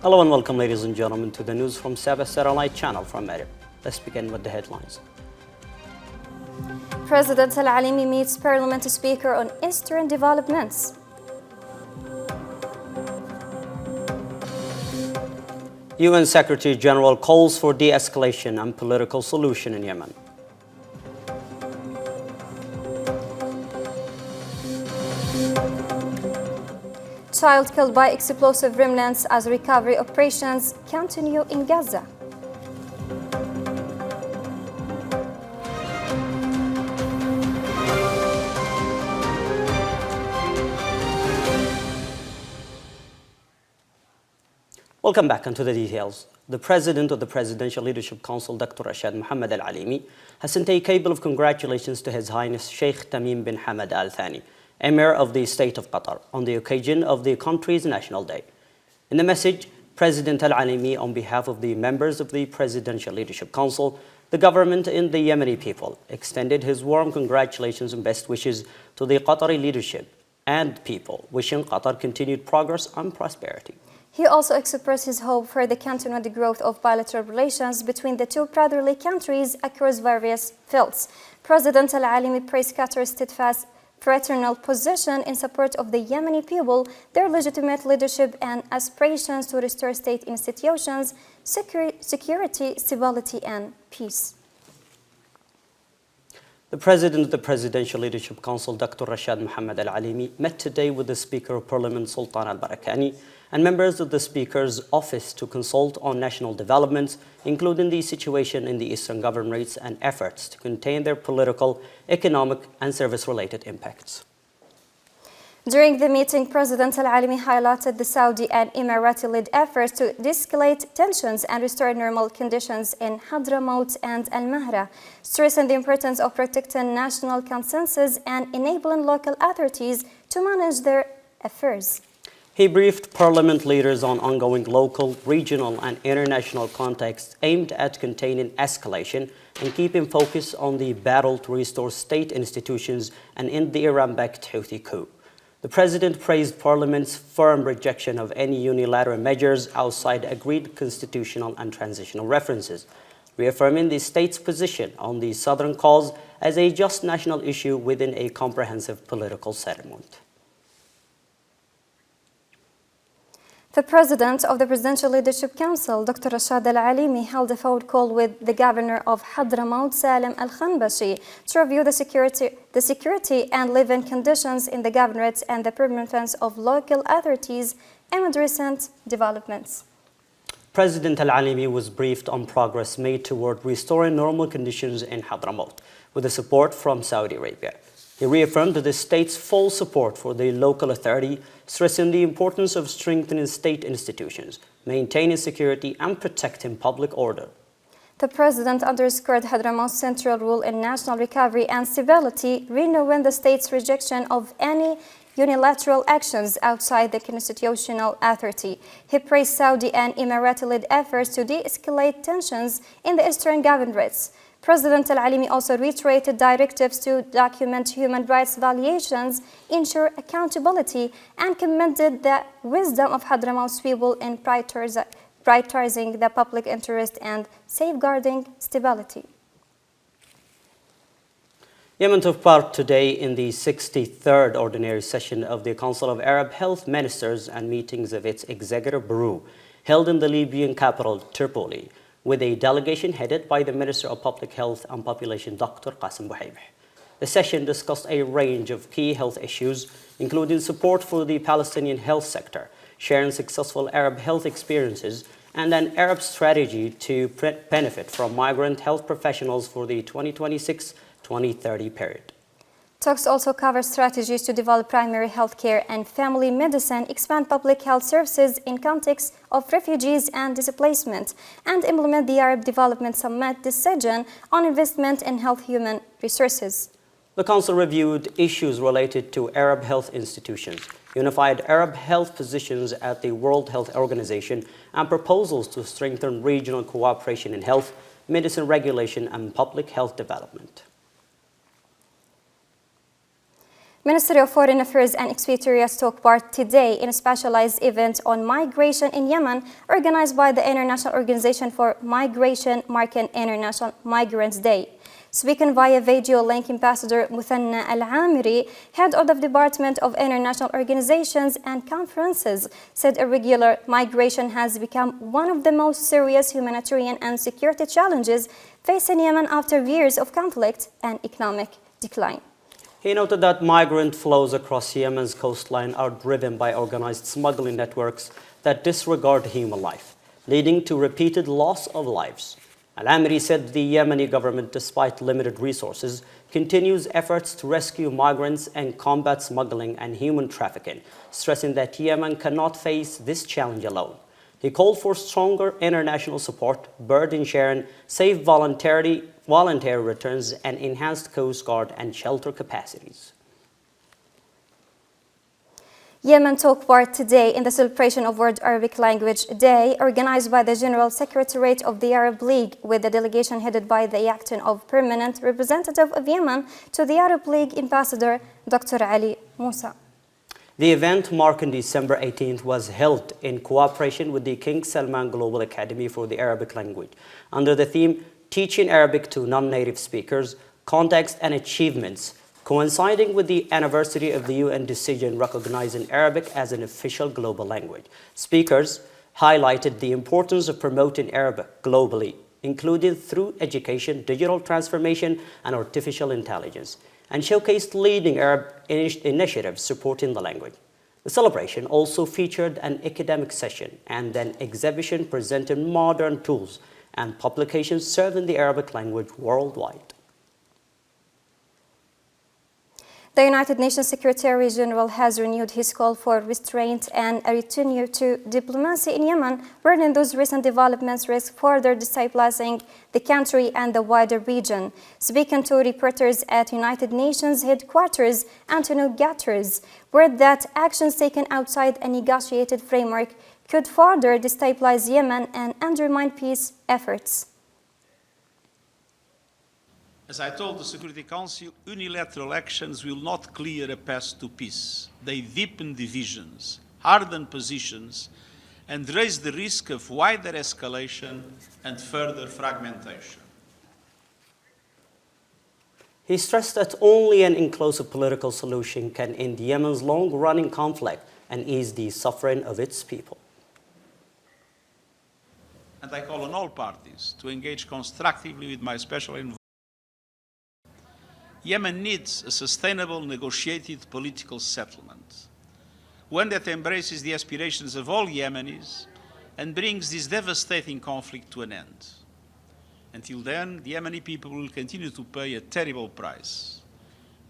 Hello and welcome, ladies and gentlemen, to the news from Saba Satellite Channel from Egypt. Let's begin with the headlines. President Al-Alimi meets Parliament Speaker on Eastern developments. UN Secretary General calls for de-escalation and political solution in Yemen. Child killed by explosive remnants as recovery operations continue in Gaza. Welcome back into the details. The President of the Presidential Leadership Council, Dr. Rashad Mohammed Al-Alimi, has sent a cable of congratulations to His Highness Sheikh Tamim bin Hamad Al Thani, Emir of the State of Qatar, on the occasion of the country's National Day. In the message, President Al-Alimi, on behalf of the members of the Presidential Leadership Council, the government and the Yemeni people, extended his warm congratulations and best wishes to the Qatari leadership and people, wishing Qatar continued progress and prosperity. He also expressed his hope for the continued growth of bilateral relations between the two brotherly countries across various fields. President Al-Alimi praised Qatar's steadfast fraternal position in support of the Yemeni people, their legitimate leadership and aspirations to restore state institutions, security, stability and peace. The President of the Presidential Leadership Council, Dr. Rashad Mohammed Al-Alimi, met today with the Speaker of Parliament, Sultan Al-Barakani, and members of the Speaker's office to consult on national developments, including the situation in the Eastern Governorates and efforts to contain their political, economic, and service-related impacts. During the meeting, President Al-Alimi highlighted the Saudi and Emirati-led efforts to de-escalate tensions and restore normal conditions in Hadramaut and Al-Mahra, stressing the importance of protecting national consensus and enabling local authorities to manage their affairs. He briefed Parliament leaders on ongoing local, regional, and international contexts aimed at containing escalation and keeping focus on the battle to restore state institutions and end the Iran-backed Houthi coup. The President praised Parliament's firm rejection of any unilateral measures outside agreed constitutional and transitional references, reaffirming the state's position on the southern cause as a just national issue within a comprehensive political settlement. The President of the Presidential Leadership Council, Dr. Rashad Al-Alimi, held a phone call with the Governor of Hadramaut, Salim Al-Khanbashi, to review the security and living conditions in the governorates and the performance of local authorities amid recent developments. President Al-Alimi was briefed on progress made toward restoring normal conditions in Hadramaut, with the support from Saudi Arabia. He reaffirmed the state's full support for the local authority, stressing the importance of strengthening state institutions, maintaining security, and protecting public order. The President underscored Hadramaut's central role in national recovery and stability, renewing the state's rejection of any unilateral actions outside the constitutional authority. He praised Saudi and Emirati-led efforts to de-escalate tensions in the Eastern Governorates. President Al-Alimi also reiterated directives to document human rights violations, ensure accountability, and commended the wisdom of Hadramaut's people in prioritizing the public interest and safeguarding stability. Yemen took part today in the 63rd ordinary session of the Council of Arab Health Ministers and meetings of its Executive Bureau, held in the Libyan capital, Tripoli, with a delegation headed by the Minister of Public Health and Population, Dr. Qasim Bouhaibh. The session discussed a range of key health issues, including support for the Palestinian health sector, sharing successful Arab health experiences, and an Arab strategy to benefit from migrant health professionals for the 2026-2030 period. Talks also cover strategies to develop primary health care and family medicine, expand public health services in context of refugees and displacement, and implement the Arab Development Summit decision on investment in health human resources. The Council reviewed issues related to Arab health institutions, unified Arab health positions at the World Health Organization, and proposals to strengthen regional cooperation in health, medicine regulation, and public health development. Ministry of Foreign Affairs and Expatriates took part today in a specialized event on migration in Yemen organized by the International Organization for Migration, marking International Migrants Day. Speaking via video link, Ambassador Muthanna Al-Amiri, head of the Department of International Organizations and Conferences, said irregular migration has become one of the most serious humanitarian and security challenges facing Yemen after years of conflict and economic decline. He noted that migrant flows across Yemen's coastline are driven by organized smuggling networks that disregard human life, leading to repeated loss of lives. Al-Amiri said the Yemeni government, despite limited resources, continues efforts to rescue migrants and combat smuggling and human trafficking, stressing that Yemen cannot face this challenge alone. He called for stronger international support, burden sharing, safe voluntary returns, and enhanced Coast Guard and shelter capacities. Yemen took part today in the celebration of World Arabic Language Day, organized by the General Secretariat of the Arab League, with a delegation headed by the acting of permanent representative of Yemen to the Arab League, Ambassador Dr. Ali Musa. The event, marking December 18th, was held in cooperation with the King Salman Global Academy for the Arabic Language, under the theme Teaching Arabic to Non-Native Speakers, Context and Achievements, coinciding with the anniversary of the UN decision recognizing Arabic as an official global language. Speakers highlighted the importance of promoting Arabic globally, including through education, digital transformation, and artificial intelligence, and showcased leading Arab initiatives supporting the language. The celebration also featured an academic session and an exhibition presenting modern tools and publications serving the Arabic language worldwide. The United Nations Secretary General has renewed his call for restraint and a return to diplomacy in Yemen, wherein those recent developments risk further destabilizing the country and the wider region. Speaking to reporters at United Nations headquarters, Antonio Guterres warned that actions taken outside a negotiated framework could further destabilize Yemen and undermine peace efforts. As I told the Security Council, unilateral actions will not clear a path to peace. They deepen divisions, harden positions, and raise the risk of wider escalation and further fragmentation. He stressed that only an inclusive political solution can end Yemen's long-running conflict and ease the suffering of its people. And I call on all parties to engage constructively with my special envoy. Yemen needs a sustainable, negotiated political settlement, one that embraces the aspirations of all Yemenis and brings this devastating conflict to an end. Until then, the Yemeni people will continue to pay a terrible price.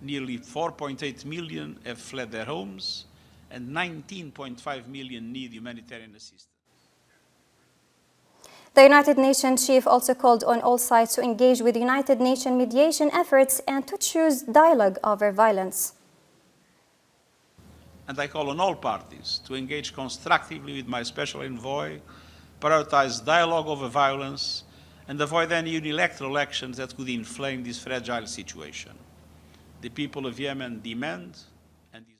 Nearly 4.8 million have fled their homes, and 19.5 million need humanitarian assistance. The United Nations chief also called on all sides to engage with United Nations mediation efforts and to choose dialogue over violence. And I call on all parties to engage constructively with my special envoy, prioritize dialogue over violence, and avoid any unilateral actions that could inflame this fragile situation. The people of Yemen demand and deserve.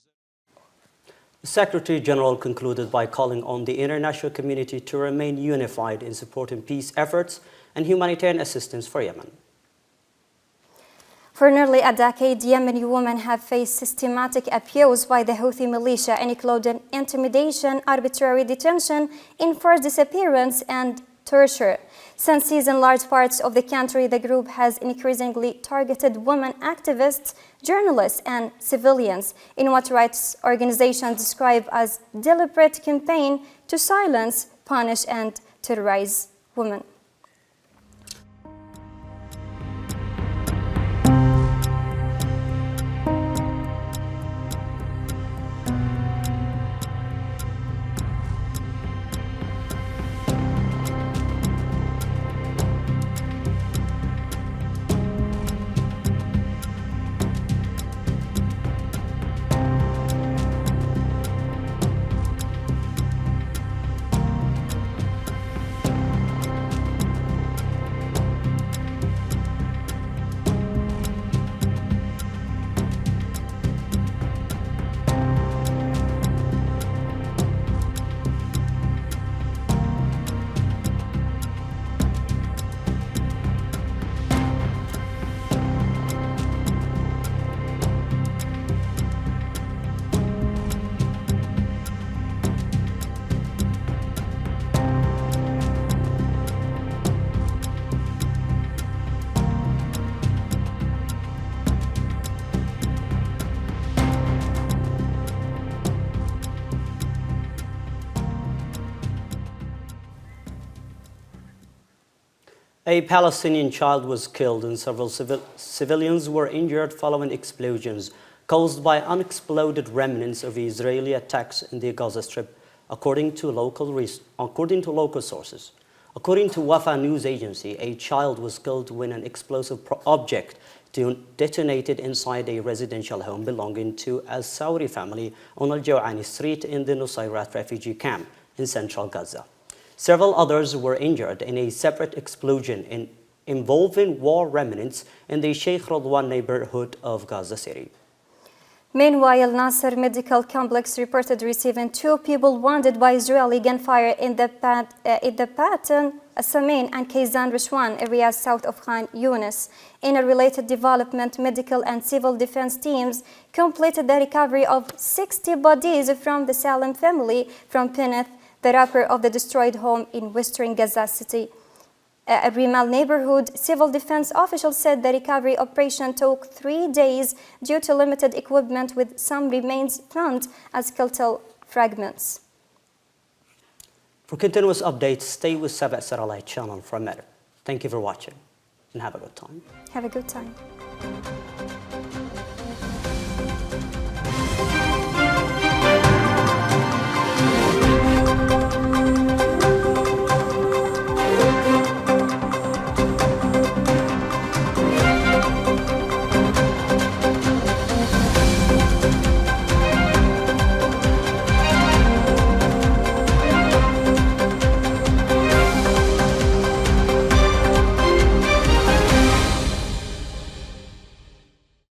The Secretary General concluded by calling on the international community to remain unified in supporting peace efforts and humanitarian assistance for Yemen. For nearly a decade, Yemeni women have faced systematic abuse by the Houthi militia, including intimidation, arbitrary detention, enforced disappearance, and torture. Since seizing large parts of the country, the group has increasingly targeted women activists, journalists, and civilians in what rights organizations describe as deliberate campaign to silence, punish, and terrorize women. A Palestinian child was killed and several civilians were injured following explosions caused by unexploded remnants of Israeli attacks in the Gaza Strip, according to local sources. According to Wafa news agency, a child was killed when an explosive object detonated inside a residential home belonging to a Saudi family on Al-Jawani Street in the Nusayrat refugee camp in central Gaza. Several others were injured in a separate explosion involving war remnants in the Sheikh Radwan neighborhood of Gaza City. Meanwhile, Nasser Medical Complex reported receiving 2 people wounded by Israeli gunfire in the Patan, Samain and Kayzan Rishwan areas south of Khan Yunis. In a related development, medical and civil defense teams completed the recovery of 60 bodies from the Salem family from Peneth, the wrapper of the destroyed home in western Gaza City. A Rimal neighborhood civil defense officials said the recovery operation took 3 days due to limited equipment, with some remains found as skeletal fragments. For continuous updates, stay with Saba Satellite Channel from Medar. Thank you for watching and have a good time. Have a good time.